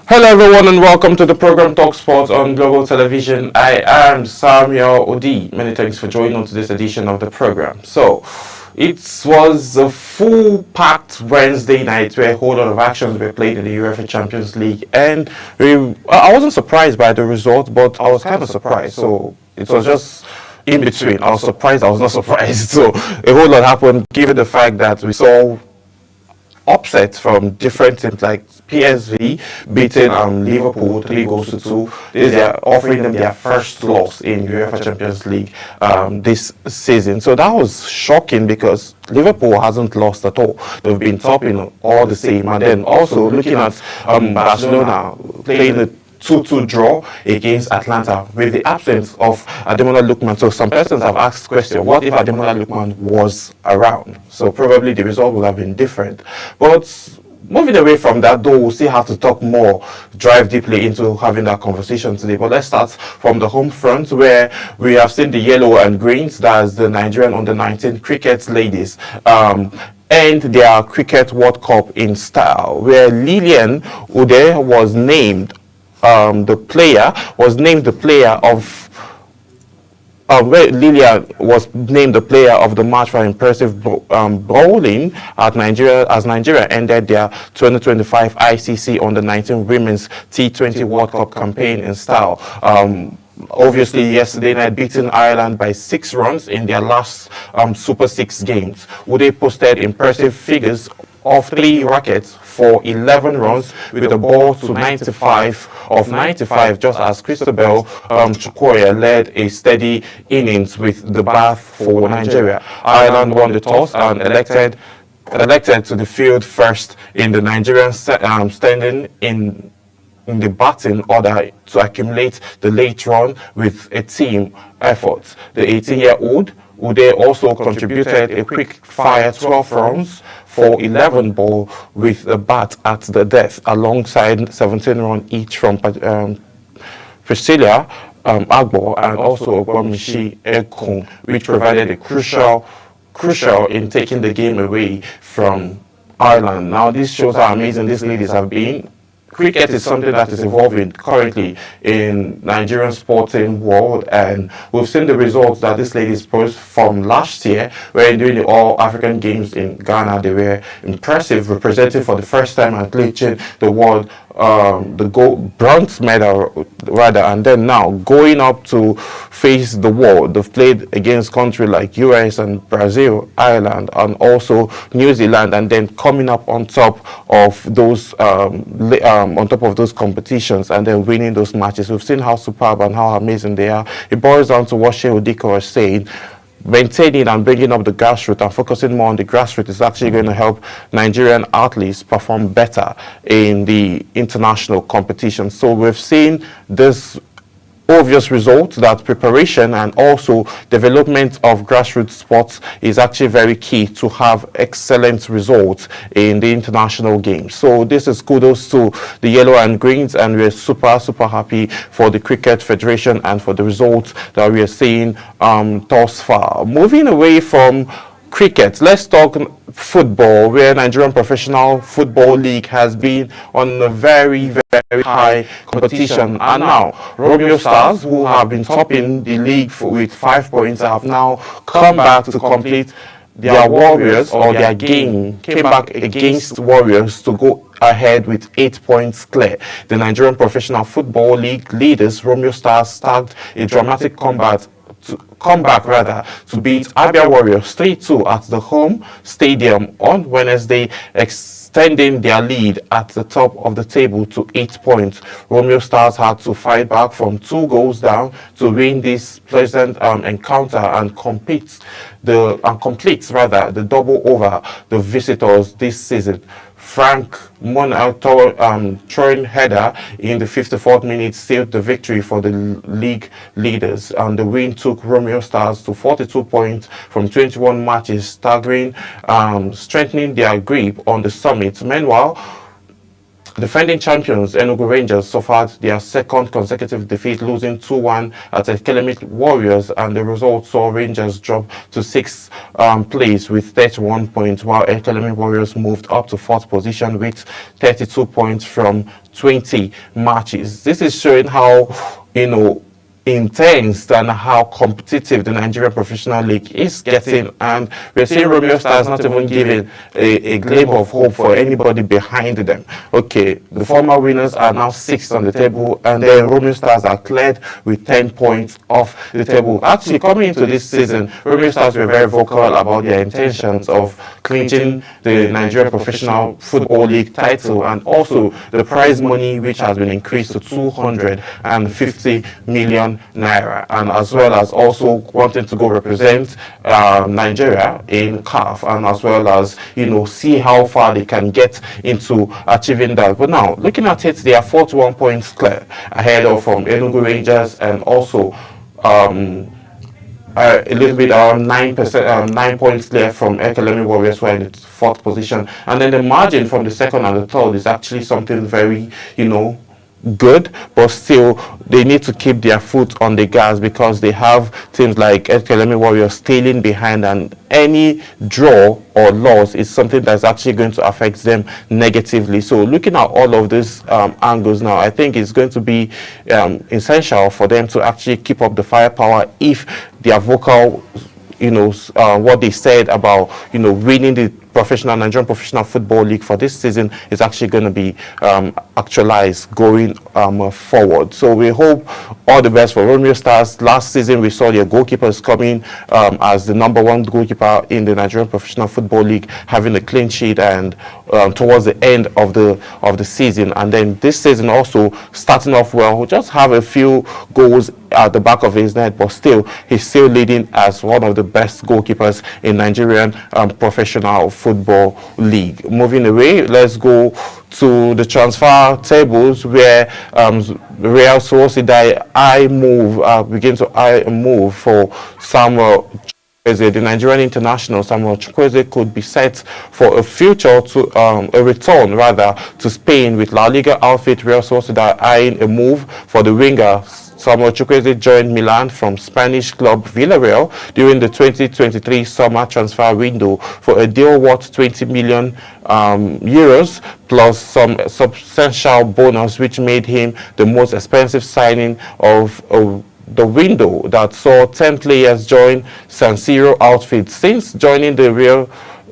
Hello everyone and welcome to the program Talk Sports on Global Television. I am Samuel Odi. Many thanks for joining on to this edition of the program. So, it was a full-packed Wednesday night where a whole lot of actions were played in the UEFA Champions League, and I wasn't surprised by the result, but I was kind of surprised. So it was just in between. I was surprised, I was not surprised. So a whole lot happened given the fact that we saw upsets from different teams like PSV beating Liverpool 3-2. They are offering them their first loss in UEFA Champions League this season. So that was shocking because Liverpool hasn't lost at all. They've been topping all the same. And then also looking at Barcelona playing the 2-2 draw against Atlanta with the absence of Ademola Lookman. So some persons have asked the question, what if Ademola Lookman was around? So probably the result would have been different. But moving away from that, though, we'll still have to talk more, dive deeply into having that conversation today. But let's start from the home front, where we have seen the yellow and greens, that's the Nigerian under-19 cricket ladies, and their Cricket World Cup in style, where Lilian Ude was named the player of the match for impressive bowling at Nigeria as Nigeria ended their 2025 ICC Under-19 Women's T20 World Cup campaign in style. Obviously, yesterday night beating Ireland by 6 runs in their last Super 6 games. Ude posted impressive figures of 3 wickets for 11 runs with a ball to 95 of 95, just as Christabel Chukwuoya led a steady innings with the bat for Nigeria. Ireland won the toss and elected to the field first in the Nigerian standing in the batting order to accumulate the late run with a team effort. The 18-year-old Ude also contributed a quick-fire 12 runs for 11 ball with a bat at the death, alongside 17 runs each from Priscilla Agbo and also Gwamishi Ekun, which provided a crucial in taking the game away from Ireland. Now, this shows how amazing these ladies have been. Cricket is something that is evolving currently in Nigerian sporting world, and we've seen the results that these ladies posed from last year, where during the All African Games in Ghana they were impressive, representing for the first time and clinching the world the bronze medal rather, and then now going up to face the world. They've played against countries like US and Brazil, Ireland, and also New Zealand, and then coming up on top of those competitions and then winning those matches. We've seen how superb and how amazing they are. It boils down to what Shea Odiko was saying. Maintaining and bringing up the grassroots and focusing more on the grassroots is actually going to help Nigerian athletes perform better in the international competition. So we've seen this obvious result that preparation and also development of grassroots sports is actually very key to have excellent results in the international games. So this is kudos to the yellow and greens, and we're super happy for the Cricket Federation and for the results that we are seeing thus far. Moving away from cricket, let's talk football, where Nigerian Professional Football League has been on a very high competition, and now Romeo Stars, who have been topping the league with 5 points, have now come back to complete their Warriors, or their game came back against Warriors to go ahead with 8 points clear. The Nigerian Professional Football League leaders, Romeo Stars, stacked a dramatic comeback to beat Abia Warriors 3-2 at the home stadium on Wednesday, extending their lead at the top of the table to 8 points. Romeo Stars had to fight back from 2 goals down to win this pleasant encounter and complete the double over the visitors this season. Frank Monal throwing header in the 54th minute sealed the victory for the league leaders, and the win took Romeo Stars to 42 points from 21 matches, staggering, strengthening their grip on the summit. Meanwhile, defending champions Enugu Rangers suffered their second consecutive defeat, losing 2-1 at Ekelemi Warriors, and the result saw Rangers drop to 6th place with 31 points, while Ekelemi Warriors moved up to 4th position with 32 points from 20 matches. This is showing how, intense and how competitive the Nigerian Professional League is getting, and we're seeing Romeo Stars not even giving a gleam of hope for anybody behind them. Okay, the former winners are now 6th on the table, and then Romeo Stars are cleared with 10 points off the table. Actually, coming into this season, Romeo Stars were very vocal about their intentions of clinching the Nigerian Professional Football League title, and also the prize money, which has been increased to 250 million naira, and as well as also wanting to go represent Nigeria in CAF, and as well as see how far they can get into achieving that. But now looking at it, they are 41 points clear ahead of from Enugu Rangers, and also a little bit around 9 points clear from Ekelemi Warriors, who are in the 4th position, and then the margin from the 2nd and the 3rd is actually something very good, but still they need to keep their foot on the gas, because they have teams like Ekelemi Warriors tailing behind, and any draw or loss is something that's actually going to affect them negatively. So looking at all of these angles now, I think it's going to be essential for them to actually keep up the firepower if their vocal what they said about winning the Nigerian Professional Football League for this season is actually going to be actualized going forward. So we hope all the best for Romeo Stars. Last season we saw their goalkeepers coming as the #1 goalkeeper in the Nigerian Professional Football League, having a clean sheet, and towards the end of the season, and then this season also starting off well, we just have a few goals at the back of his net, but still he's still leading as one of the best goalkeepers in Nigerian Professional Football League. Moving away, let's go to the transfer tables, where Real Sociedad begin to eye a move for Samuel Chukwueze. The Nigerian international Samuel Chukwueze could be set for a future to a return rather to Spain, with La Liga outfit Real Sociedad eyeing a move for the winger. Samuel Chukwueze joined Milan from Spanish club Villarreal during the 2023 summer transfer window for a deal worth 20 million euros plus some substantial bonus, which made him the most expensive signing of the window that saw 10 players join San Siro outfit. Since joining the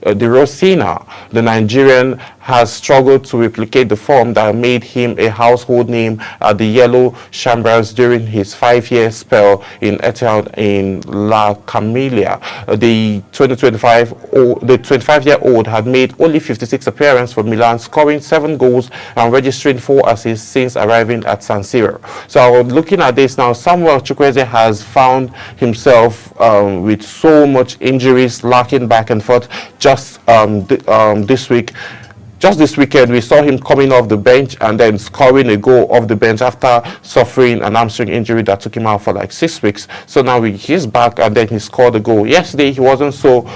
Rosina, the Nigerian has struggled to replicate the form that made him a household name at the Yellow Chambers during his 5-year spell in Etihad in La Camelia. The 25-year-old had made only 56 appearances for Milan, scoring 7 goals and registering 4 assists since arriving at San Siro. So looking at this now, Samuel Chukwueze has found himself with so much injuries, lacking back and forth. Just this weekend, we saw him coming off the bench and then scoring a goal off the bench after suffering an hamstring injury that took him out for like 6 weeks. So now he's back, and then he scored a goal. Yesterday, he wasn't so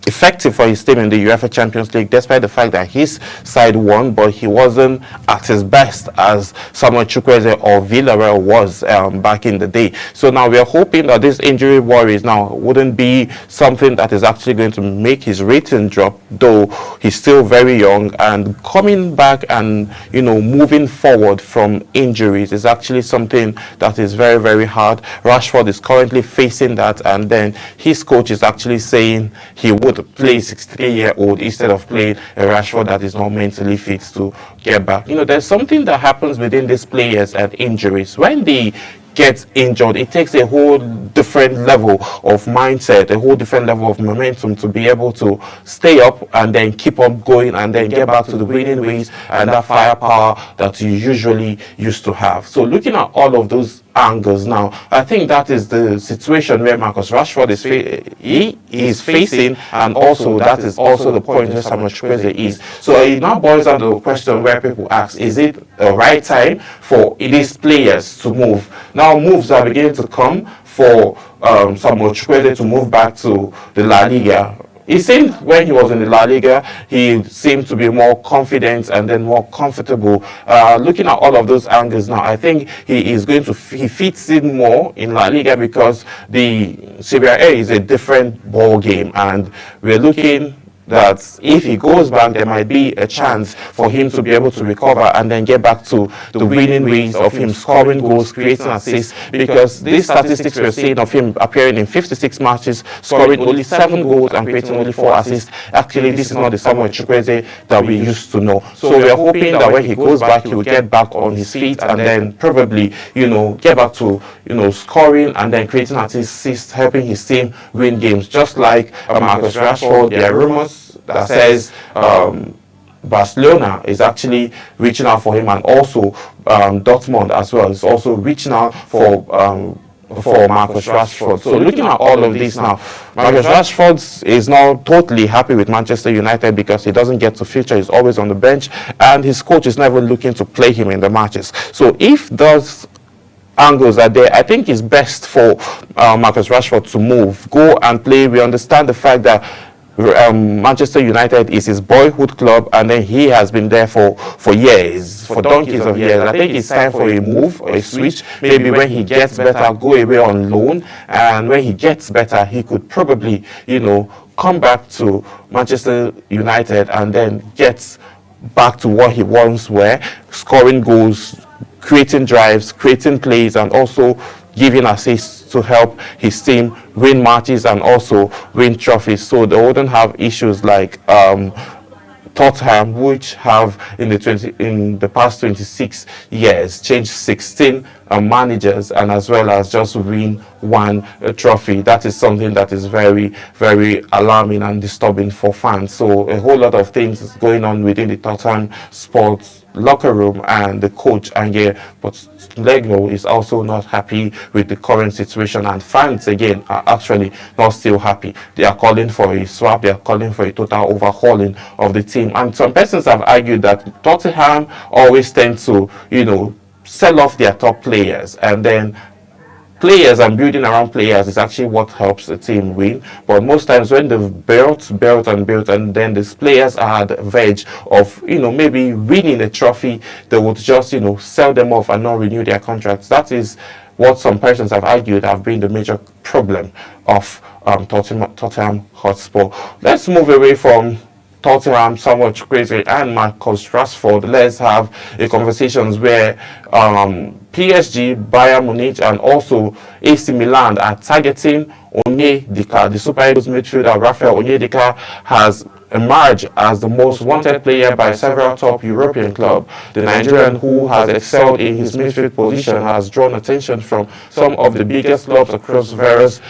effective for his team in the UEFA Champions League, despite the fact that his side won, but he wasn't at his best as Samuel Chukwueze or Villarreal was back in the day. So now we are hoping that this injury worries now wouldn't be something that is actually going to make his rating drop, though he's still very young, and coming back and moving forward from injuries is actually something that is very, very hard. Rashford is currently facing that, and then his coach is actually saying he would play 63-year-old instead of playing a Rashford that is not mentally fit to get back. There's something that happens within these players and injuries. When they get injured, it takes a whole different level of mindset, a whole different level of momentum to be able to stay up and then keep on going and then get back to the winning ways and that firepower that you usually used to have. So looking at all of those angles now, I think that is the situation where Marcus Rashford is facing, and also that is also the point where Samuel Chukwueze is. So it now boils down to the question where people ask, is it the right time for these players to move? Now moves are beginning to come for Samuel Chukwueze to move back to the La Liga. It seemed when he was in the La Liga, he seemed to be more confident and then more comfortable. Looking at all of those angles now, I think he fits in more in La Liga because the Serie A is a different ball game, and we're looking that if he goes back, there might be a chance for him to be able to recover and then get back to the winning ways of him scoring goals, creating assists, because these statistics we're seeing of him appearing in 56 matches, scoring only 7 goals and creating only 4 assists. Actually, this is not the Samuel Chukwueze that we used to know. So we're hoping that when he goes back, he will get back on his feet and then probably, get back to, scoring and then creating assists, helping his team win games. Just like Marcus Rashford, there are rumors that says Barcelona is actually reaching out for him, and also Dortmund as well is also reaching out for Marcus Rashford. So looking at all of this now, Marcus Rashford is now totally happy with Manchester United because he doesn't get to feature. He's always on the bench, and his coach is never looking to play him in the matches. So if those angles are there, I think it's best for Marcus Rashford to move, go and play. We understand the fact that Manchester United is his boyhood club, and then he has been there for years, for donkeys of years. I think it's time for a move or a switch. Maybe when he gets better, go away on loan, and when he gets better, he could probably, come back to Manchester United and then get back to what he once were, scoring goals, creating drives, creating plays, and also giving assists to help his team win matches and also win trophies. So they wouldn't have issues like Tottenham, which have in the past 26 years changed 16 managers and as well as just win one trophy. That is something that is very, very alarming and disturbing for fans. So a whole lot of things is going on within the Tottenham sports locker room and the coach, and but Legno is also not happy with the current situation, and fans again are actually not still happy. They are calling for a swap, they are calling for a total overhauling of the team, and some persons have argued that Tottenham always tend to sell off their top players, and then players and building around players is actually what helps the team win. But most times when they've built, and then these players are at the verge of, maybe winning a trophy, they would just, sell them off and not renew their contracts. That is what some persons have argued have been the major problem of Tottenham Hotspur. Let's move away from Tottenham, Samuel Chukwueze and Marcus Rashford. Let's have a conversations where PSG, Bayern Munich, and also AC Milan are targeting Onyedika. The Super Eagles midfielder Rafael Onyedika has emerged as the most wanted player by several top European clubs. The Nigerian, who has excelled in his midfield position, has drawn attention from some of the biggest clubs across various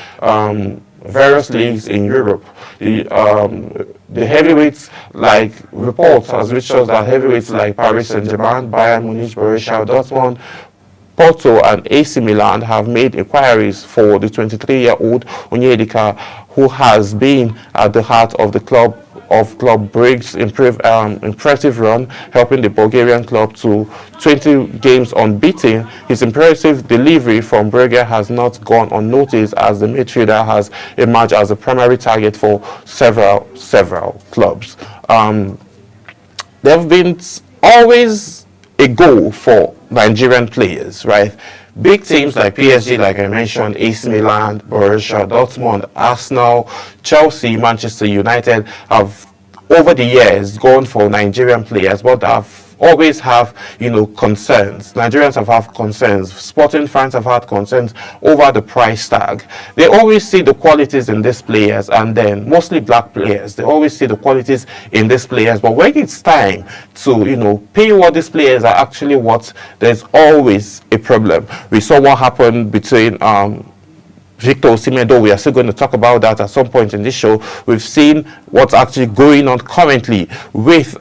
leagues in Europe. The heavyweights, like reports has reached us that heavyweights like Paris Saint-Germain, Bayern Munich, Borussia Dortmund, Porto and AC Milan have made inquiries for the 23-year-old Onyedika, who has been at the heart of the Club Bruge's impressive run, helping the Bulgarian club to 20 games unbeaten. His impressive delivery from Brugge has not gone unnoticed, as the midfielder has emerged as a primary target for several clubs. There have been always a goal for Nigerian players, right? Big teams like PSG, like I mentioned, AC Milan, Borussia Dortmund, Arsenal, Chelsea, Manchester United have over the years gone for Nigerian players, but have always have concerns. Nigerians have concerns. Sporting fans have had concerns over the price tag. They always see the qualities in these players, and then mostly black players, they always see the qualities in these players, but when it's time to pay what these players are actually worth, there's always a problem. We saw what happened between Victor Osimhen, though we are still going to talk about that at some point in this show. We've seen what's actually going on currently with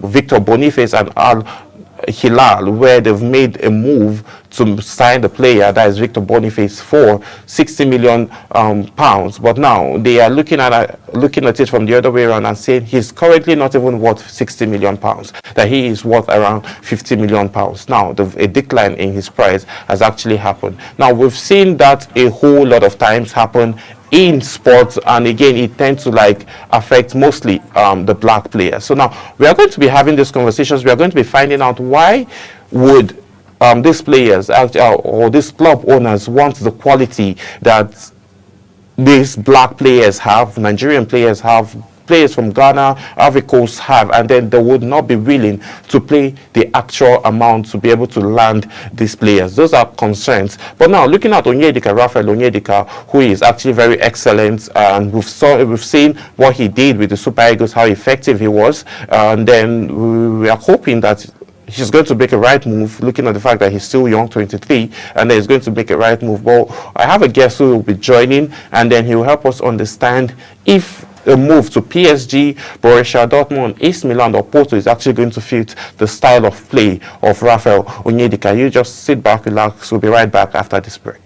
Victor Boniface and Al Hilal, where they've made a move to sign the player, that is Victor Boniface, for 60 million pounds. But now they are looking at it from the other way around and saying he's currently not even worth 60 million pounds, that he is worth around 50 million pounds. Now a decline in his price has actually happened. Now we've seen that a whole lot of times happen in sports, and again it tends to affect mostly the black players. So now we are going to be having these conversations. We are going to be finding out why would these players or these club owners want the quality that these black players have, Nigerian players have, players from Ghana, Ivory Coast have, and then they would not be willing to pay the actual amount to be able to land these players. Those are concerns. But now, looking at Onyedika, Raphael Onyedika, who is actually very excellent, and we've seen what he did with the Super Eagles, how effective he was, and then we are hoping that he's going to make a right move, looking at the fact that he's still young, 23, and then he's going to make a right move. But I have a guest who will be joining, and then he will help us understand if a move to PSG, Borussia Dortmund, AC Milan, or Porto is actually going to fit the style of play of Raphael Onyedika. You just sit back, relax. We'll be right back after this break.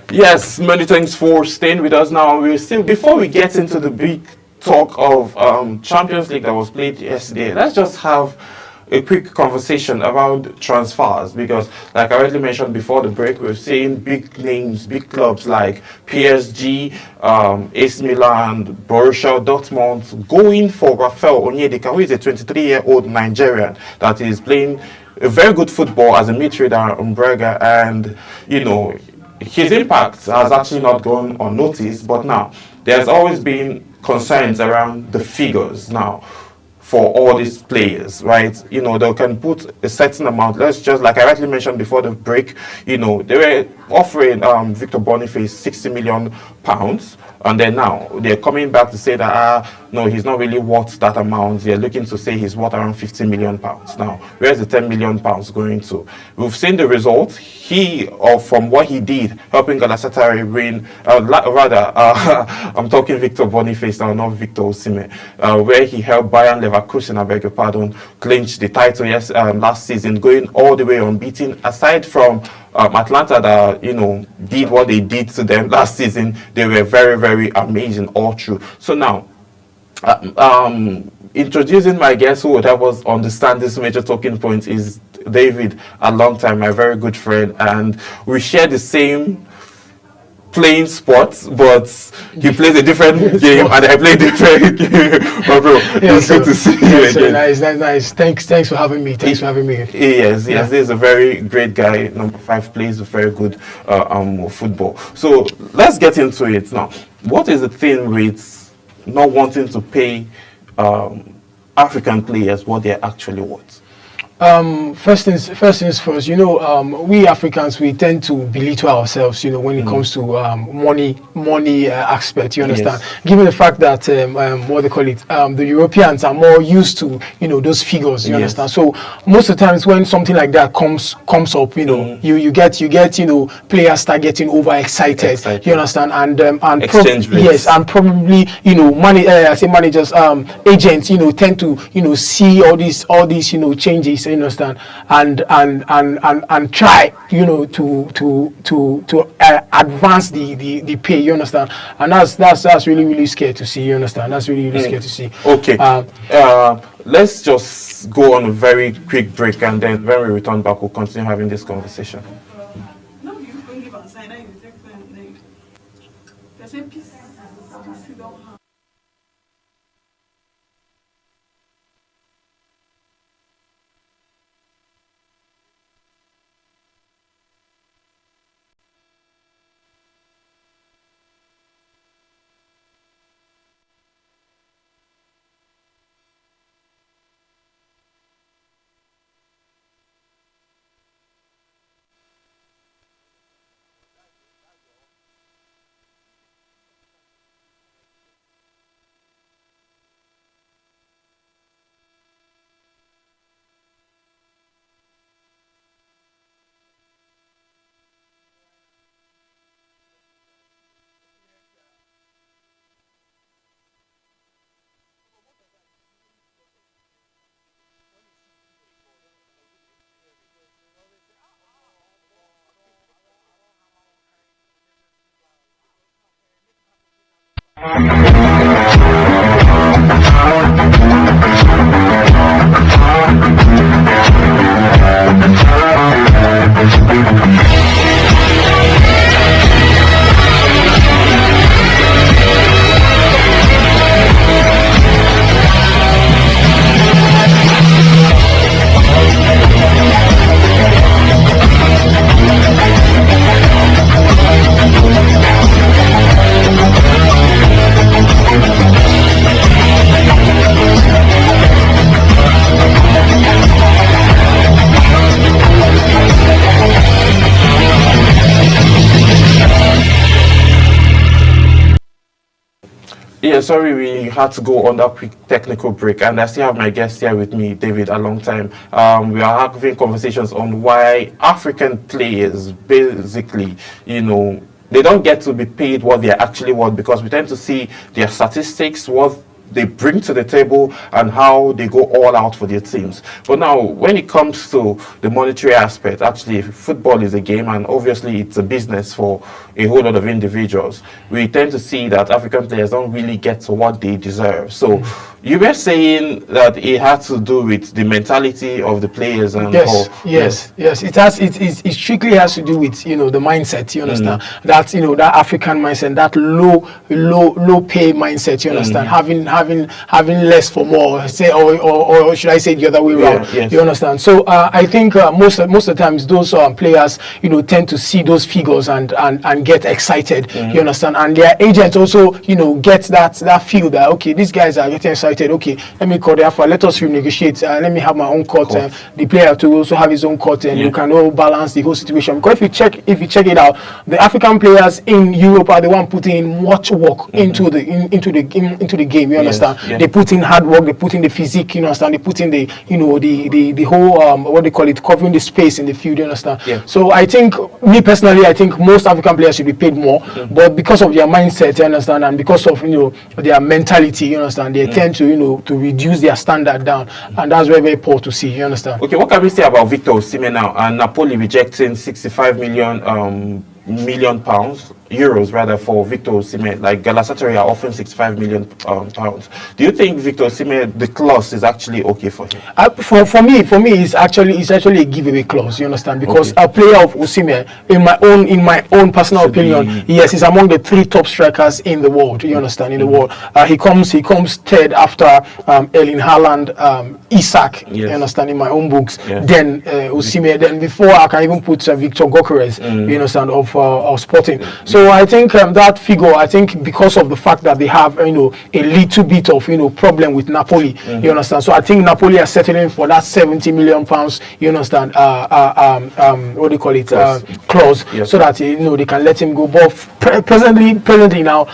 Yes, many thanks for staying with us. Now, we're still, before we get into the big talk of Champions League that was played yesterday, let's just have a quick conversation about transfers, because like I already mentioned before the break, we're seeing big names, big clubs like PSG, AC Milan, Borussia Dortmund going for Raphael Onyedika, who is a 23-year-old Nigerian that is playing a very good football as a midfielder in Braga, and you know, his impact has actually not gone unnoticed. But now there's always been concerns around the figures now for all these players, right? You know, they can put a certain amount. Let's just, like I rightly mentioned before the break, you know, they were offering Victor Boniface £60 million pounds. And then now they're coming back to say that no, he's not really worth that amount. They're looking to say he's worth around 50 million pounds. Now, where's the 10 million pounds going to? We've seen the results. From what he did, helping Galatasaray win. I'm talking Victor Boniface now, not Victor Osimhen, where he helped Bayern Leverkusen, I beg your pardon, clinch the title last season, going all the way unbeaten. Aside from Atlanta that did what they did to them last season, they were very, very amazing all through. So now, introducing my guest who would help us understand this major talking point is David, a long time, my very good friend, and we share the same playing sports, but he plays a different game and I play a different game. But bro, it's good to see you again. Nice. Thanks for having me. Yes, this is a very great guy. Number 5 plays very good football. So let's get into it now. What is the thing with not wanting to pay African players what they're actually worth? First things first, we Africans, we tend to belittle ourselves, when it comes to money aspect, you understand? Yes. Given the fact that, the Europeans are more used to, those figures, you understand? So most of the times when something like that comes up, you get, players start getting overexcited, you understand? And exchange rates. Yes, and probably, managers, agents, tend to, see all these, changes, you understand, and try, to advance the pay, you understand, and that's really scary to see, you understand. That's really scary to see. Okay, let's just go on a very quick break, and then when we return back, we'll continue having this conversation. Yeah, sorry, we had to go on that quick technical break, and I still have my guest here with me, David, a long time. We are having conversations on why African players, basically, they don't get to be paid what they actually want, because we tend to see their statistics, what they bring to the table, and how they go all out for their teams. But now, when it comes to the monetary aspect, actually, football is a game, and obviously it's a business for a whole lot of individuals. We tend to see that African players don't really get to what they deserve. So you were saying that it had to do with the mentality of the players, and yes. It strictly has to do with the mindset. You understand that that African mindset, that low pay mindset. You understand, having less for more. Say or should I say the other way around? Yes. You understand. So I think most of the times those players tend to see those figures and get excited. You understand, and their agents also get that feel that okay, these guys are getting excited decided, okay, let me call the Alpha, let us renegotiate, let me have my own court, the player to also have his own court, and you can all balance the whole situation. Because if you check it out, the African players in Europe are the one putting in much work into the game. You understand? They put in hard work, they put in the physique. You understand? They put in the the whole what they call it, covering the space in the field. You understand? So I think, me personally, I think most African players should be paid more, but because of their mindset, you understand, and because of their mentality, you understand, they tend to to reduce their standard down, and that's very, very poor to see. You understand? Okay, what can we say about Victor Osimhen now and Napoli rejecting 65 million pounds, euros rather, for Victor Osimhen? Like Galatasaray are offering 65 million pounds. Do you think Victor Osimhen, the clause is actually okay for him? For me, it's actually a giveaway clause. You understand? Because a player of Osimhen, in my own personal opinion, yes, he's among the 3 top strikers in the world. You understand? In the world, he comes third after Erling Haaland, Isak. You understand? In my own books, then Osimhen, then before I can even put Victor Gyökeres. You understand, of Sporting. So I think that figure, I think because of the fact that they have a little bit of problem with Napoli, you understand. So I think Napoli are settling for that 70 million pounds, you understand, what do you call it, clause, so that they can let him go. But presently now,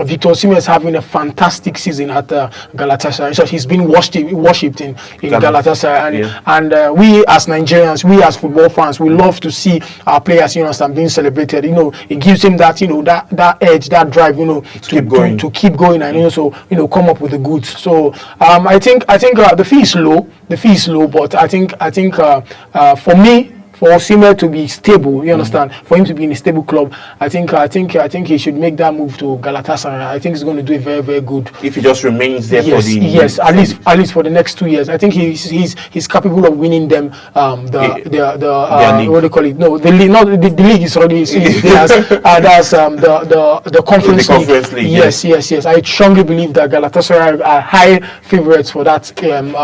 Victor Osimhen is having a fantastic season at Galatasaray. So he's been worshipped in Galatasaray, and we as Nigerians, we as football fans, we love to see our players, you understand, being celebrated. It gives him that that edge, that drive, to keep going and also come up with the goods. So I think the fee is low, but I think for me, for Osimhen to be stable, you understand, for him to be in a stable club, I think he should make that move to Galatasaray. I think he's going to do it very, very good if he just remains there for the at least for the next 2 years. I think he's capable of winning them the what do you call it? No, the league. Not the league is already theirs. That's the conference league. Yes. I strongly believe that Galatasaray are high favorites for that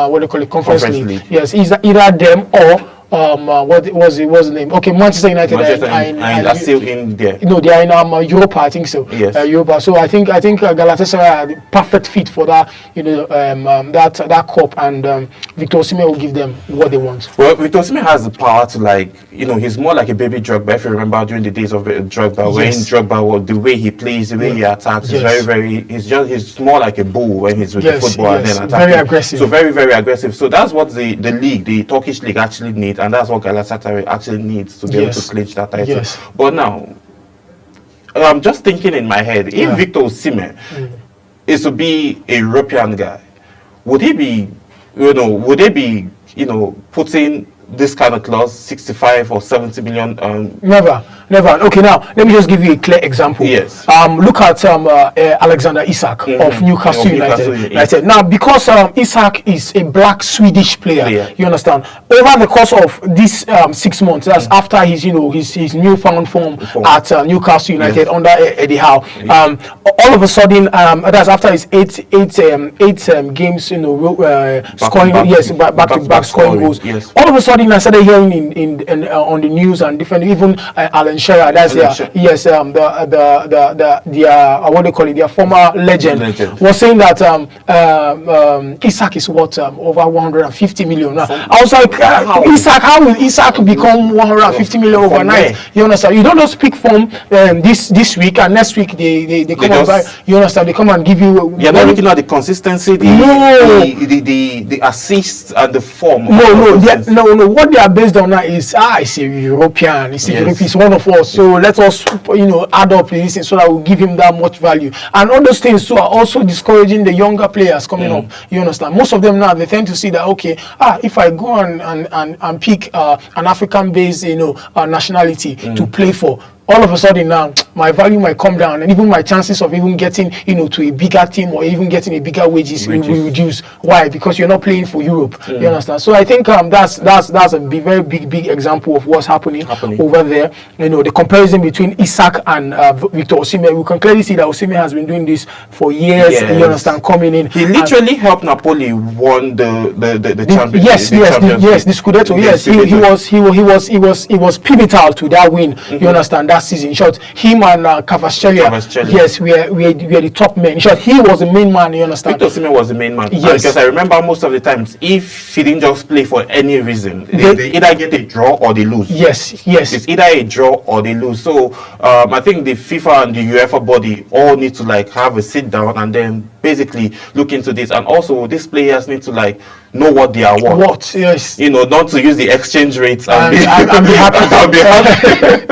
what do you call it, conference league. Yes, either them or what was the name? Okay, Manchester United are still in there. No, they are in Europa, I think so. Yes. Europa. So I think Galatasaray are the perfect fit for that. That cup, and Victor Osimhen will give them what they want. Well, Victor Osimhen has the power to, he's more like a baby Drogba. If you remember during the days of Drogba, when Drogba, the way he plays, the way he attacks, is very. He's more like a bull when he's with the football and then attacking. Very aggressive. So very, very aggressive. So that's what the league, the Turkish league, actually needs. And that's what Galatasaray actually needs to be able to clinch that title. Yes. But now, I'm just thinking in my head, if Victor Osimhen is to be a European guy, would he be, putting this kind of clause, 65 or 70 million? Never. Okay, now let me just give you a clear example. Yes. Look at Alexander Isak of Newcastle United. Now, because Isak is a black Swedish player, you understand, over the course of this 6 months, that's after his newfound form at Newcastle United under Eddie Howe, all of a sudden, that's after his eight games, scoring, back-to-back scoring goals. Yes. All of a sudden, I started hearing in on the news and different, even Alan Shearer, that's what they call it, their former legend was saying that Isak is worth over 150 million. Now, I was like, how will Isak become 150 million overnight? You understand? You don't just pick from this week and next week they come and buy. You understand? They come and give you. You're not looking at the consistency, the assists and the form. No. What they are based on now is it's a European. It's one of us. So let us add up this so that we'll give him that much value. And all those things too are also discouraging the younger players coming up. You understand? Most of them now, they tend to see that if I go and pick an African-based nationality to play for, all of a sudden now my value might come down, and even my chances of even getting to a bigger team or even getting a bigger wages will reduce. Why? Because you're not playing for Europe. You understand? So I think that's a very big example of what's happening over there. The comparison between Isak and Victor Osimhen, we can clearly see that Osimhen has been doing this for years. You understand? Coming in, he literally helped Napoli won the championship. Yes, the Scudetto. Yes, he was pivotal to that win. You understand? last season. In short, him and Kvaratskhelia, yes, we are the top men. In short, he was the main man. You understand? Victor Osimhen was the main man. Yes. Because I remember most of the times, if he didn't just play for any reason, they either get a draw or they lose. Yes. It's either a draw or they lose. So I think the FIFA and the UEFA body all need to like have a sit down and then basically look into this. And also, these players need to like know what they are worth. What? Yes. You know, not to use the exchange rates and be happy. I'll be happy.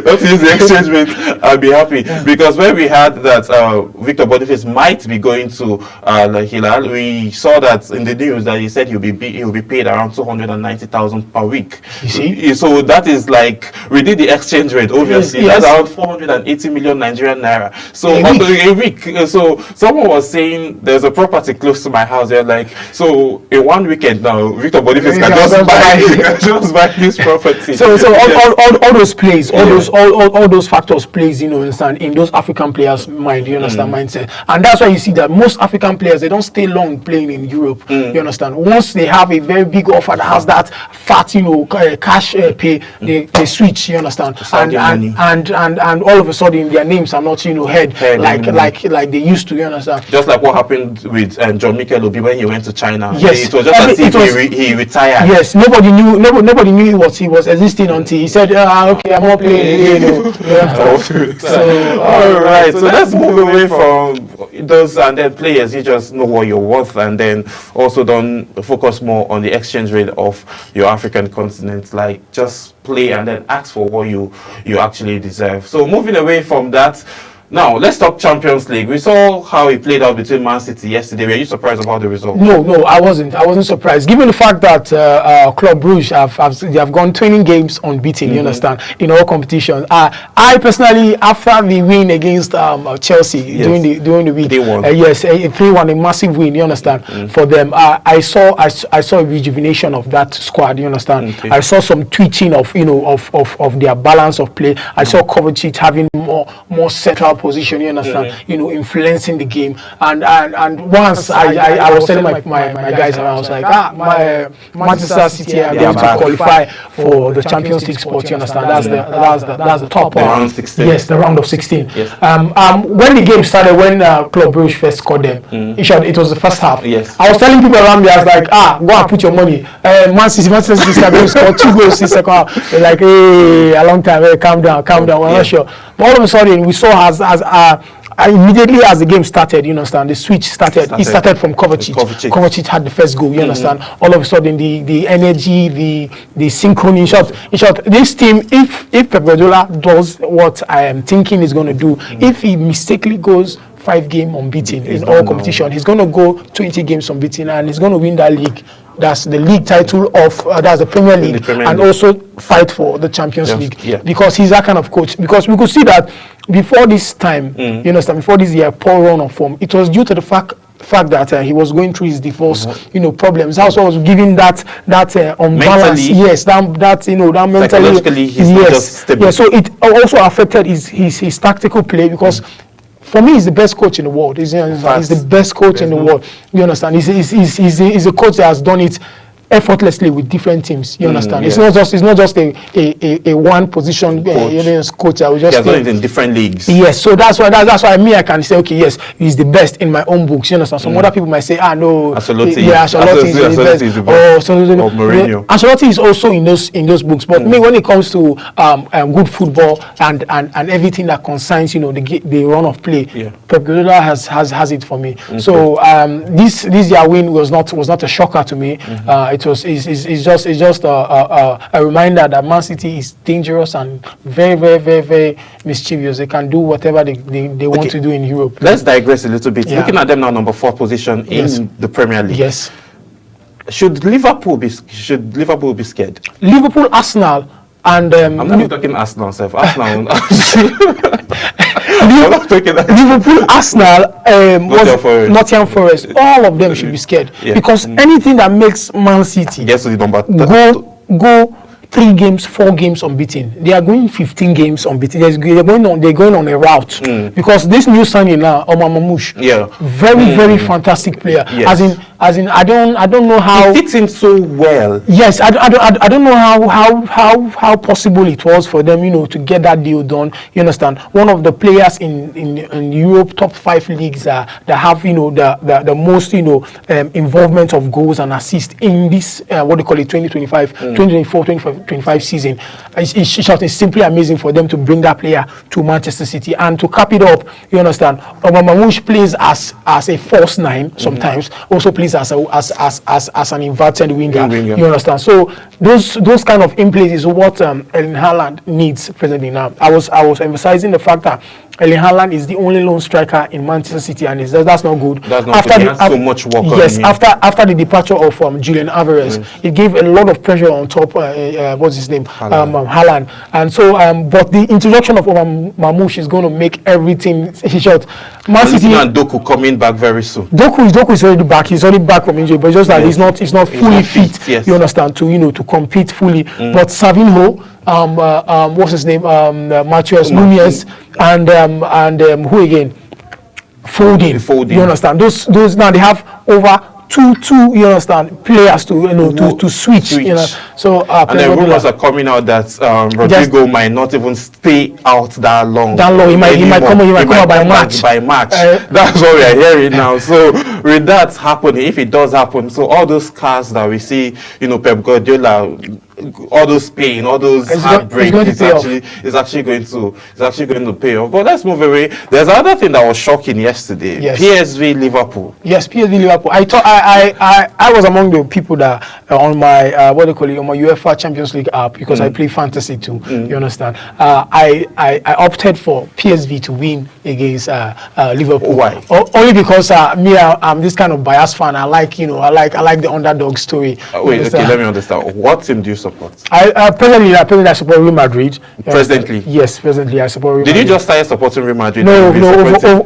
Not to use the exchange rate. I'll be happy because when we had that Victor Boniface might be going to Al Hilal, we saw that in the news that he said he'll be paid around 290,000 per week. You see, so that is like we did the exchange rate. Obviously, yes. That's around 480 million Nigerian naira. So A week. So someone was saying there's a property close to my house. They're like, so in one weekend now, Victor Boniface can just buy this property. So all those plays, all those factors plays, you know, understand, in those African players' mind, you understand, mindset. And that's why you see that most African players, they don't stay long playing in Europe. You understand? Once they have a very big offer that has that fat, you know, cash pay, they switch, you understand? And all of a sudden their names are not, you know, heard like they used to, you understand? Just like what happened with John Mikel Obi when he went to China. Yes. It was just as if he retired. Yes, nobody knew he was existing until he said, okay, I'm not playing again. All right, so let's move away from those and then players. You just know what you're worth, and then also don't focus more on the exchange rate of your African continent. Like just play and then ask for what you actually deserve. So moving away from that. Now, let's talk Champions League. We saw how it played out between Man City yesterday. Were you surprised about the result? No, I wasn't. I wasn't surprised. Given the fact that Club Brugge have gone 20 games unbeaten, you understand, in all competitions. I personally, after the win against Chelsea during the week, 3-1, a massive win, you understand, for them. I saw a rejuvenation of that squad, you understand. I saw some tweaking of their balance of play. I saw Kovacic having more central position, you understand, you know, influencing the game. And once I was telling my guys around, I was like, Manchester City are going to qualify for the Champions League spot, you understand. That's the top the round 16. Yes, the round of 16. Yes. When the game started, when Club Brugge first scored them, in short, it was the first half. Yes. I was telling people around me, I was like, go and put your money. Manchester City are going to score 2 goals in the second half. They're like, hey, a long time, hey, calm down, we're not sure. But all of a sudden, we saw immediately as the game started, you understand, the switch started. It started from Kovacic. Kovacic had the first goal, you understand. All of a sudden, the energy, the synchrony. In short, this team, if Pep Guardiola does what I am thinking he's going to do, if he mistakenly goes 5 games unbeaten in all competition, he's going to go 20 games unbeaten and he's going to win that league. That's the league title of that's the Premier League, and also fight for the Champions League, because he's that kind of coach. Because we could see that before this time, you understand, before this year poor run of form, it was due to the fact that he was going through his divorce, problems. Also was giving that unbalance. Mentally, yes, that mentally. Psychologically, he's not just stable. Yeah, so it also affected his tactical play, because for me, he's the best coach in the world. He's the best coach in the world. You understand? He's a coach that has done it effortlessly with different teams. You understand? It's not just a one position coach that will just. He has done it in different leagues. Yes, so that's why I can say, okay, yes, he's the best in my own books. You understand? Some other people might say, no, Ancelotti. Ancelotti is the best. Or Mourinho. Ancelotti is also in those books. But me, when it comes to good football and everything that concerns the run of play, Pep Guardiola has it for me. So this year win was not a shocker to me. It's just a reminder that Man City is dangerous and very, very, very, very mischievous. They can do whatever they want to do in Europe. Let's digress a little bit. Looking at them now, number 4 position in the Premier League. Yes. Should Liverpool be scared? Liverpool, Arsenal, and I'm not talking Arsenal, self. Arsenal. Liverpool, Arsenal, Nottingham Forest, all of them should be scared, because anything that makes Man City go 3 games, 4 games unbeaten, they are going 15 games unbeaten. They're going on a route, because this new signing now, Omar Mamouche, very fantastic player. As in, As in, I don't know how. It fits in so well. Yes, I don't know how possible it was for them, to get that deal done. You understand? One of the players in Europe top 5 leagues that have the most involvement of goals and assists in this what they call it 2024-2025 season. It's simply amazing for them to bring that player to Manchester City. And to cap it up, you understand, Mamouche plays as a false 9 sometimes, also plays as an inverted winger. You understand? So those kind of in plays is what Erling Haaland needs presently now. I was emphasizing the fact that Erling Haaland is the only lone striker in Manchester City, and that's not good. That's not good. He has so much work on him. After the departure of Julian Alvarez, it gave a lot of pressure on top. What's his name? Haaland. And so, but the introduction of Mamouche is going to make everything short. Man City and Doku coming back very soon. Doku is already back. He's already back from injury, but just that he's not fully fit. Yes. You understand? To compete fully. But Savinho, what's his name? Matheus Nunes, and who again? Foden. You understand? Those now they have over two you understand players to switch. You know. So and the rumors are coming out that Rodrigo might not even stay out that long. He might come out by March. That's what we are hearing now. So with that happening, if it does happen, so all those cars that we see, Pep Guardiola, all those pain, all those heartbreak, is actually going to pay off. But let's move away. There's another thing that was shocking yesterday. Yes. PSV Liverpool. Yes, PSV Liverpool. I thought I was among the people that on my on my UEFA Champions League app, because I play fantasy too. You understand? I opted for PSV to win against Liverpool. Why? Only because I'm this kind of biased fan. I like the underdog story. Wait, okay, let me understand. What team do you support? Presently I support Real Madrid. Presently? Yes, presently I support Real Madrid. Did you just start supporting Real Madrid? No,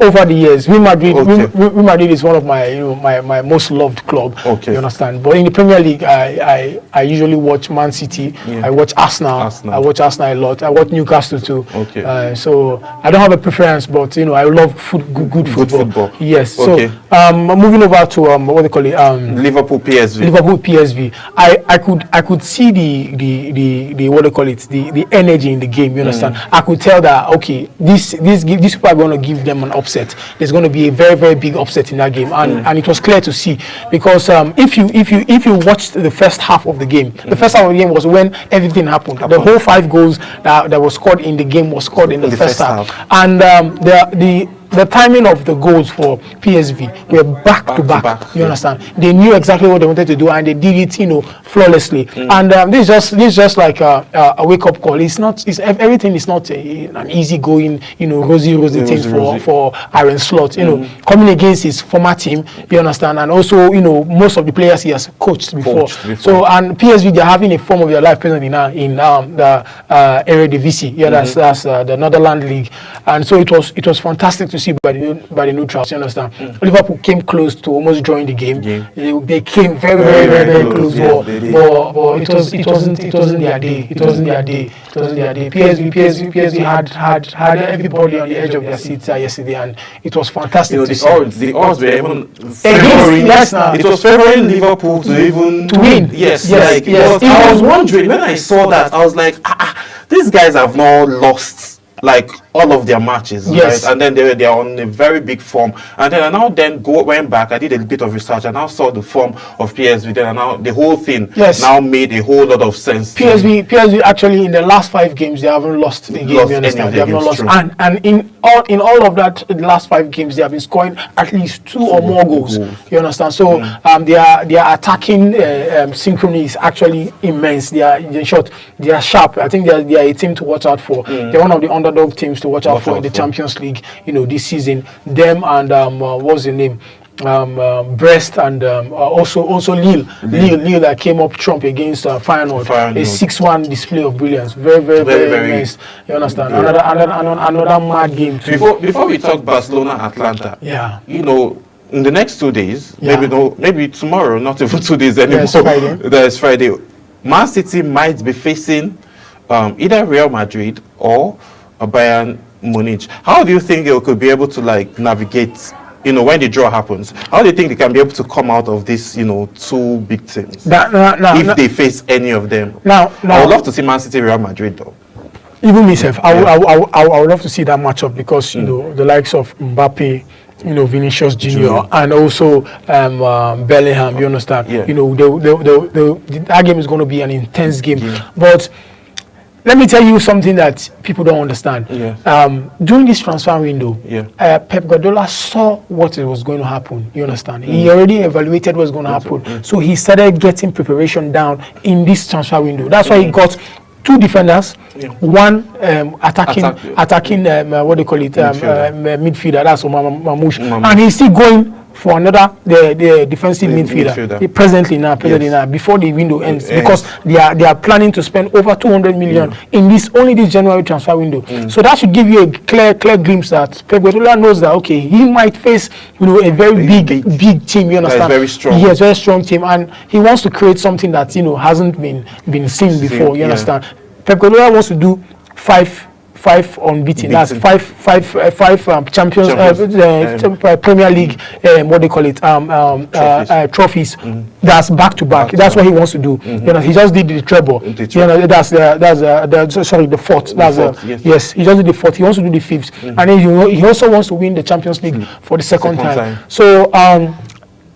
over the years. Real Madrid is one of my most loved club. Okay. You understand? But in the Premier League, I usually watch Man City. I watch Arsenal. I watch Arsenal a lot. I watch Newcastle too. Okay. So I don't have a preference, but I love good football. Yes. Okay. So moving over to what they call it, Liverpool PSV. Liverpool PSV. I could see the what they call it, the energy in the game. You understand? I could tell that okay, these people are going to give them an upset. There's going to be a very, very big upset in that game, and it was clear to see, because if you watched the first half of the game, the first half of the game was when everything happened. The whole 5 goals that was scored in the game was scored in the first half. And the timing of the goals for PSV were back to back. You understand? They knew exactly what they wanted to do, and they did it, flawlessly. And this is just like a wake up call. Everything is not an easy going, rosy thing for Aaron Slot. Coming against his former team, you understand, and also most of the players he has coached before. So, and PSV, they're having a form of their life presently now in the Eredivisie. Yeah, that's the Netherlands league, and so it was fantastic to see by the neutrals. You understand? Liverpool came close to almost drawing the game. They came very, very, very, very close. But it wasn't their day. It wasn't their day. PSV had everybody on the edge of their seats yesterday, and it was fantastic to see. The odds were even favoring. It was favoring Liverpool to win. Yes. I was wondering when I saw that. I was like, these guys have not lost like all of their matches, right? And then they are on a very big form. And then I now went back. I did a bit of research. and now saw the form of PSV. Then now the whole thing now made a whole lot of sense. PSV actually in the last 5 games they haven't lost the game. You understand? They have not lost. And in all of that, in the last 5 games they have been scoring at least 2 or more goals. You understand? So their attacking synchrony is actually immense. They are sharp. I think they are a team to watch out for. They're one of the underdog teams to watch out for in the Champions League, this season. Them and what's the name? Brest and also Lille that came up trump against Feyenoord. A 6-1 display of brilliance. Very, very, very nice. You understand? Another mad game too. Before we talk Barcelona Atlanta, in the next 2 days, maybe tomorrow, not even 2 days anymore. There's Friday. Man City might be facing either Real Madrid or Bayern Munich. How do you think they could be able to navigate you know, when the draw happens, how do you think they can be able to come out of this, you know, two big teams if they face any of them? Now, I would love to see Man City, Real Madrid, though. Even myself, I would love to see that matchup because you know the likes of Mbappe, you know, Vinicius Junior, and also Bellingham. You understand? Yeah. You know, that game is going to be an intense game. Yeah. But let me tell you something that people don't understand. Yeah. During this transfer window, Pep Guardiola saw what was going to happen. You understand? He already evaluated what's going to happen. So he started getting preparation down in this transfer window. That's why he got two defenders, one attacking what they call it, midfielder. That's Mamouche, and he's still going for another the defensive midfielder. Presently now, before the window ends, because they are planning to spend over 200 million in this January transfer window. So that should give you a clear glimpse that Pep Guardiola knows that okay, he might face, you know, a very big team. You understand? Very strong. Yes, very strong team, and he wants to create something that, you know, hasn't been seen before. You understand? Pep Guardiola wants to do five unbeaten. That's five champions, Premier League, what they call it, trophies. That's back to back. That's what he wants to do. You know, he just did the treble. You know, that's the fourth. Yes, he just did the fourth. He wants to do the fifth, and then he also wants to win the Champions League for the second time. So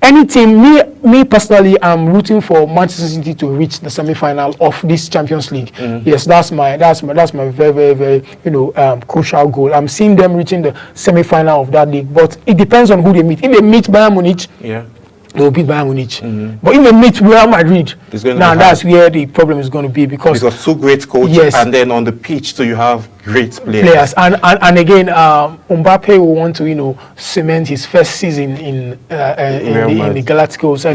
any team, me personally, I'm rooting for Manchester City to reach the semi-final of this Champions League. Yes, that's my very, very, you know, crucial goal. I'm seeing them reaching the semi-final of that league, but it depends on who they meet. If they meet Bayern Munich, they will beat Bayern Munich. But if they meet Real Madrid, that's where the problem is going to be because two great coaches, and then on the pitch, so you have great players. And again, Mbappe will want to, you know, cement his first season in the Galacticos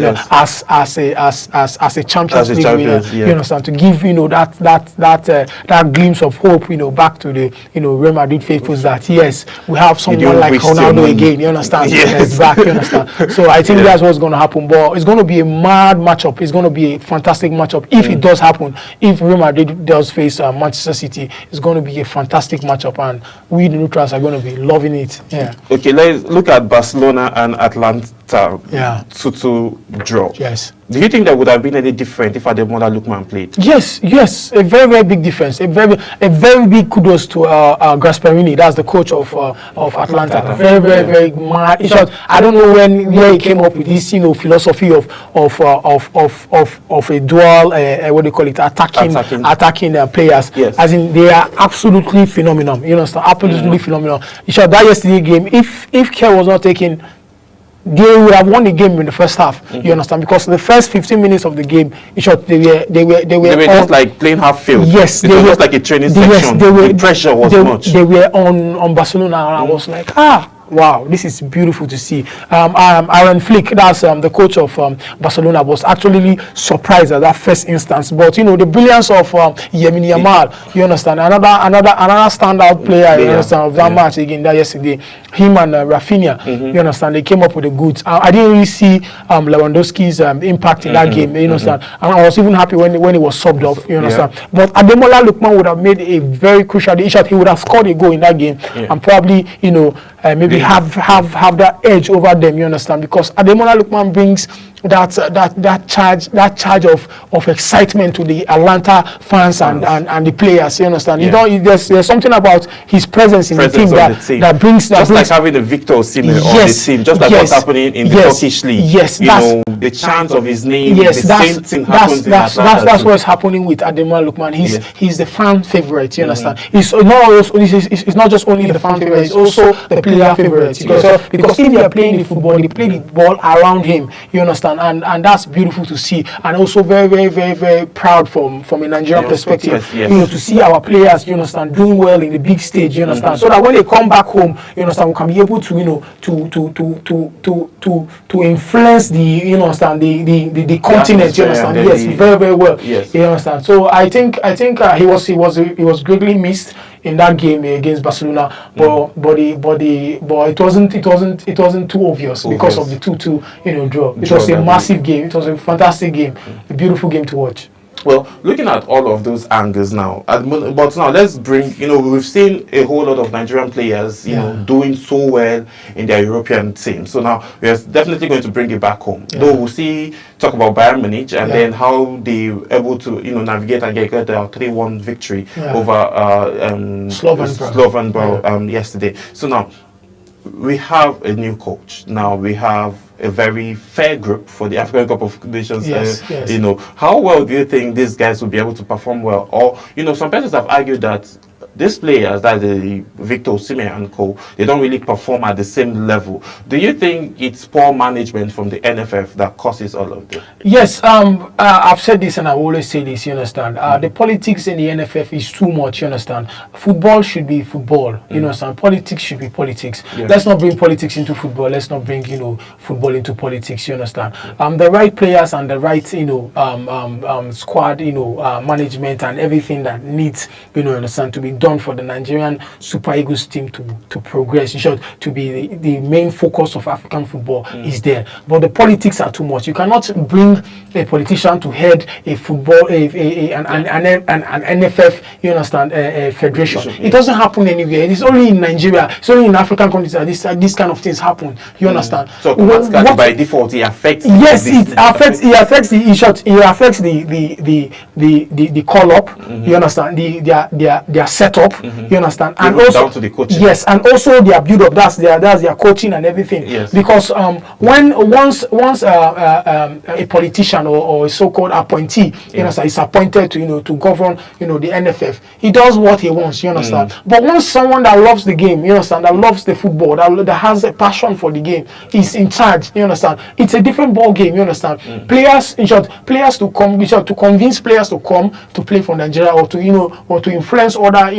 as a Champions League winner. You understand? To give, you know, that glimpse of hope, you know, back to the, you know, Real Madrid faithfuls that yes, we have someone like Ronaldo again. You understand? Yes, back. You understand? So I think that's what's going to happen. But it's going to be a mad matchup. It's going to be a fantastic matchup if it does happen. If Real Madrid does face Manchester City, it's going to be a fantastic matchup, and we the neutrals are going to be loving it. Okay, let's look at Barcelona and Atlanta. 2-2 draw. Yes. Do you think that would have been any different if Ademola Lookman played? Yes, a very, very big difference. A very big kudos to Gasperini. That's the coach of Atlanta. Very, very, very mad. In short, I don't know where he came up with this, you know, philosophy of a dual, what do you call it, attacking players. Yes. As in, they are absolutely phenomenal. You know, absolutely phenomenal. In short, that yesterday game, if Kerr was not taking, they would have won the game in the first half. You understand? Because the first 15 minutes of the game, in short, they were just like playing half field. Yes, it was just like a training section. The pressure was much. They were on Barcelona, and I was like, wow, this is beautiful to see. Aaron Flick, that's the coach of Barcelona, was actually surprised at that first instance. But you know, the brilliance of Lamine Yamal, you understand, another standout player, you understand, of that match again that yesterday. Him and Rafinha, you understand, they came up with the goods. I didn't really see Lewandowski's impact in that game, you understand. And I was even happy when he was subbed off, you understand. But Ademola Lookman would have made a very crucial shot. He would have scored a goal in that game, and probably, you know, maybe have that edge over them, you understand, because Ademola Lookman brings that charge of excitement to the Atlanta fans and the players, you understand. You know, there's something about his presence in the team that brings like having a Victor Osimhen on the team, just like what's happening in the Turkish league. Yes, you know, the chant of his name. Yes, the same thing happens in Atlanta. That's what's happening with Ademola Lookman. He's the fan favorite, you understand. It's not just only the fan favorite, it's also the player favorite. Because if they are playing the football, they play the ball around him, you understand, and that's beautiful to see, and also very, very, very, very proud from a Nigerian perspective, you know, to see our players, you understand, doing well in the big stage, you understand, so that when they come back home, you understand, we can be able to, you know, to influence the, you understand, the continent, you understand, very, very well, you understand. So I think he was greatly missed in that game against Barcelona, but it wasn't too obvious because of the 2-2, you know, draw. It was a massive game. It was a fantastic game, a beautiful game to watch. Well, looking at all of those angles now, but now let's bring, we've seen a whole lot of Nigerian players, doing so well in their European team. So now we're definitely going to bring it back home. Though we'll talk about Bayern Munich and then how they were able to, navigate and get a 3-1 victory over Slovan Brugge yesterday. So now we have a new coach. Now we have a very fair group for the African Cup of Nations. How well do you think these guys will be able to perform well? Or, some persons have argued that these players, that the Victor Osimhen and co, they don't really perform at the same level. Do you think it's poor management from the NFF that causes all of this? Yes, I've said this and I always say this, you understand. The politics in the NFF is too much, you understand. Football should be football, you understand. Politics should be politics. Let's not bring politics into football. Let's not bring, football into politics, you understand. The right players and the right, squad, management and everything that needs, understand, to be done for the Nigerian Super Eagles team to progress, in short, to be the main focus of African football is there. But the politics are too much. You cannot bring a politician to head a football, an NFF, you understand, a federation. It doesn't happen anywhere. It's only in Nigeria. It's only in African countries that this kind of things happen. You understand? So by default, it affects. Yes, it affects the in short. It affects the call up. You understand? Their setup. You understand? And also down to the coaching. Yes, and also their build up. That's their coaching and everything. Yes. Because once a politician or a so-called appointee, you understand, is appointed to govern the NFF, he does what he wants. You understand? But once someone that loves the game, you understand, that loves the football, that has a passion for the game, is in charge. You understand? It's a different ball game. You understand? Players, in short, to convince players to come to play for Nigeria or to influence other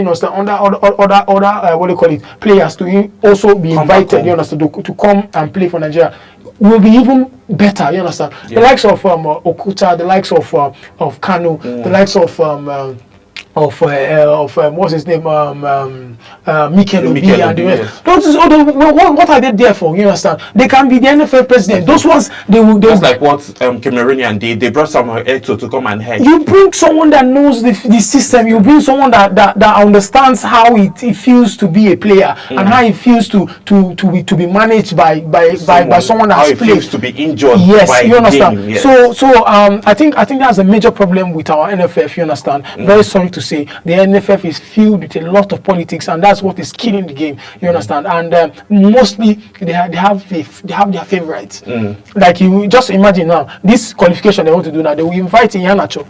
players to also be invited, you understand, to come and play for Nigeria will be even better, you understand. The likes of Okuta, the likes of Kanu, the likes of what's his name, Mikel Obi and the rest. What are they there for? You understand? They can be the NFL president. Those ones That's like what Cameroonian did. They brought Samuel Eto'o to come and head. You bring someone that knows the system. You bring someone that understands how it feels to be a player and how it feels to be managed by someone that has played. How it feels to be injured. Yes, by you understand. Game, yes. So I think that's a major problem with our NFF. You understand? Very sorry to say, the NFF is filled with a lot of politics, and that's what is killing the game. You understand? And mostly they have their favorites. Like, you just imagine now, this qualification they want to do now, they will invite Iheanacho.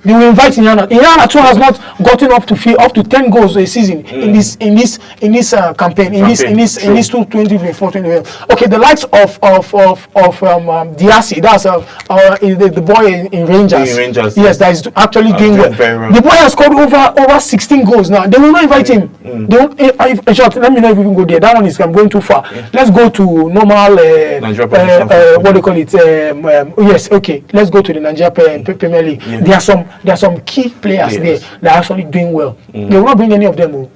They will invite Iheanacho. Iheanacho has not gotten up to 10 goals a season in this campaign, in this 2024-2025. Okay, the likes of Diassi, that's the boy in Rangers. Yes, that is actually doing well. The boy has scored over 16 goals now. They will not invite him. They won't, let me know if we can go there. That one is going too far. Let's go to normal what do you call it? Yes, okay. Let's go to the Nigeria Premier League. There are some key players there that are actually doing well. They will not bring any of them.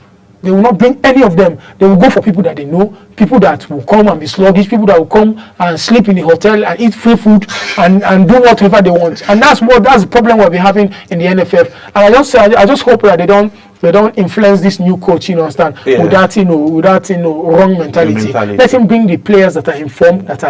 They will not bring any of them. They will go for people that they know, people that will come and be sluggish, people that will come and sleep in the hotel and eat free food and do whatever they want. And that's the problem we'll be having in the NFF. And I just hope that they don't influence this new coach, you understand, without wrong mentality. Let him bring the players that are informed, that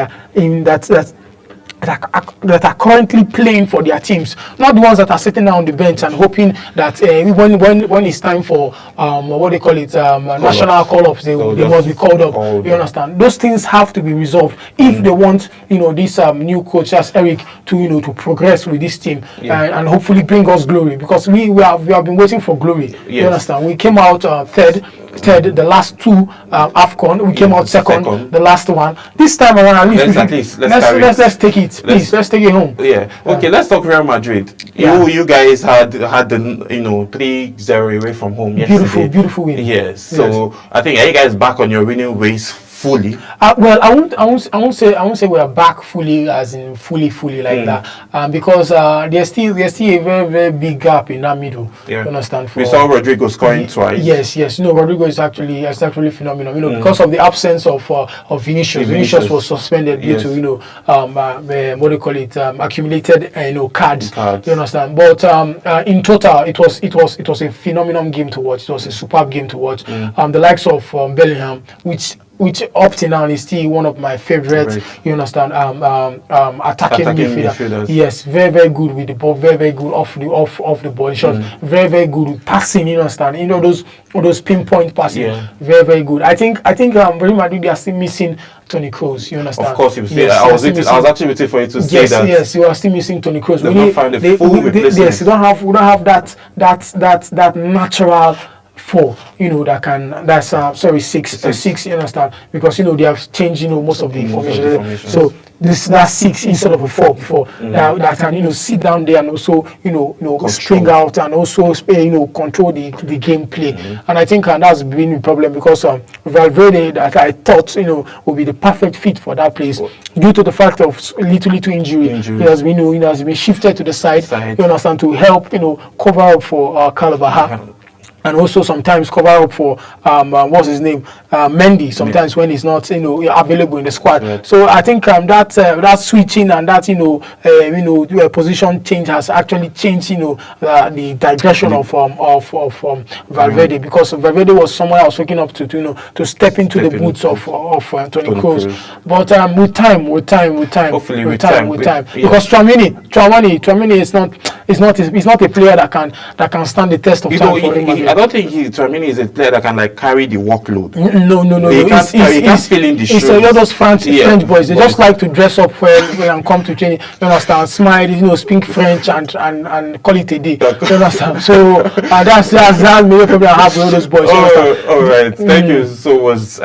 are currently playing for their teams, not the ones that are sitting down on the bench and hoping that when it's time for what they call it, national call-ups, they must be called up. You understand? Those things have to be resolved if they want this new coach as Eric to progress with this team and hopefully bring us glory, because we have been waiting for glory. You understand? We came out third the last two AFCON. We came out second the last one. This time around, at least let's take it. Please, let's take it home. Okay, let's talk Real Madrid. You guys had the 3-0 away from home yesterday. Beautiful win. Yes. So I think, are you guys back on your winning ways fully. Well, I won't say we are back fully, as in fully like that, because there's still a very big gap in that middle. Yeah. You understand? We saw Rodrigo scoring twice. Yes. Rodrigo is actually phenomenal. Because of the absence of Vinicius. Vinicius was suspended due to what do you call it? Accumulated cards. You understand? But in total, it was a phenomenal game to watch. It was a superb game to watch. The likes of Bellingham, which up to now is still one of my favorites. Right. You understand? Attacking midfielder. Yes, very good with the ball, very good off the ball shots, very good with passing. You understand? Those pinpoint passing, very good. I think Real Madrid, they are still missing Toni Kroos. You understand? Of course, you say that. I was actually waiting for you to say that. Yes, you are still missing Toni Kroos. They don't find a full replacement. Yes, we don't have that natural 4, six, you understand? Because they have changed, most of the information. So that's 6 instead of a 4 before. That can, sit down there and also, string out and also, control the gameplay. And I think that's been the problem, because Valverde, that I thought, would be the perfect fit for that place, due to the fact of little injury. He has been shifted to the side. You understand, to help, cover up for Carvajal. And also sometimes cover up for what's his name, Mendy. Sometimes when he's not available in the squad. Right. So I think that switching and that position change has actually changed the digression of Valverde, because Valverde was someone I was waking up to step into the boots of Toni Kroos. But with time. Hopefully with time. Because Tchouaméni is not a player that can stand the test of time. I don't think Tchouaméni is a player that can carry the workload. No. He can't fill in the shoes. It's all those French boys. They just like to dress up well and come to training. You understand? Smile, speak French and call it a day. You understand? So that's maybe problem I have with all those boys. All right. Thank you so much,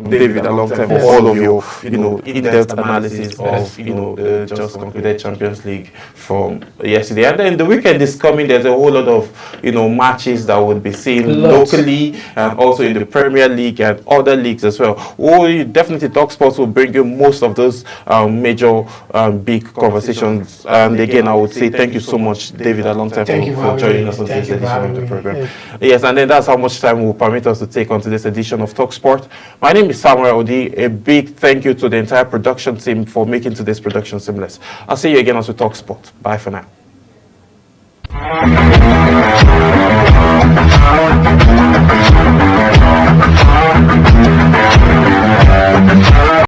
David, alongside for all of your in-depth analysis of the just concluded Champions League from yesterday. And then the weekend is coming. There's a whole lot of matches that would be seen locally and also in the Premier League and other leagues as well. Definitely Talk Sports will bring you most of those major big conversations. And again, I would say thank you so much, David, alongside for joining us on this edition of the program. Yes, and then that's how much time will permit us to take on to this edition of Talk Sport. My name is Samuel Odi. A big thank you to the entire production team for making today's production seamless. I'll see you again as we Talk Sport. Bye for now.